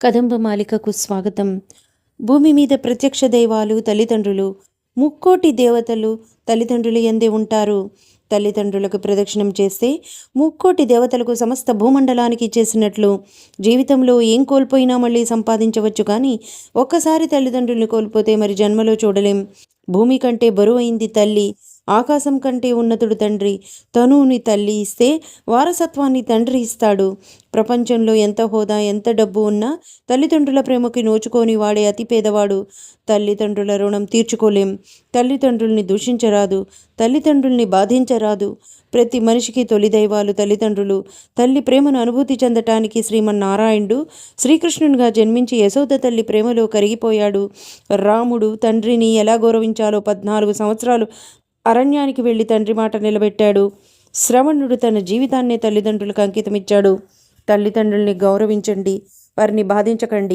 కదంబమాలికకు స్వాగతం. భూమి మీద ప్రత్యక్ష దైవాలు తల్లిదండ్రులు, ముక్కోటి దేవతలు తల్లిదండ్రులు ఎందే ఉంటారు. తల్లిదండ్రులకు ప్రదక్షిణం చేస్తే ముక్కోటి దేవతలకు సమస్త భూమండలానికి చేసినట్లు. జీవితంలో ఏం కోల్పోయినా మళ్ళీ సంపాదించవచ్చు, కానీ ఒక్కసారి తల్లిదండ్రుల్ని కోల్పోతే మరి జన్మలో చూడలేం. భూమి కంటే బరువైంది తల్లి, ఆకాశం కంటే ఉన్నతుడు తండ్రి. తనువుని తల్లి ఇస్తే వారసత్వాన్ని తండ్రి ఇస్తాడు. ప్రపంచంలో ఎంత హోదా, ఎంత డబ్బు ఉన్నా తల్లిదండ్రుల ప్రేమకి నోచుకొని వాడే అతి పేదవాడు. తల్లిదండ్రుల రుణం తీర్చుకోలేం. తల్లిదండ్రుల్ని దూషించరాదు, తల్లిదండ్రుల్ని బాధించరాదు. ప్రతి మనిషికి తొలి దైవాలు తల్లిదండ్రులు. తల్లి ప్రేమను అనుభూతి చెందటానికి శ్రీమన్నారాయణుడు శ్రీకృష్ణునిగా జన్మించి యశోద తల్లి ప్రేమలో కరిగిపోయాడు. రాముడు తండ్రిని ఎలా గౌరవించాలో 14 సంవత్సరాలు అరణ్యానికి వెళ్ళి తండ్రి మాట నిలబెట్టాడు. శ్రవణుడు తన జీవితాన్నే తల్లిదండ్రులకు అంకితమిచ్చాడు. తల్లిదండ్రుల్ని గౌరవించండి, వారిని బాధించకండి.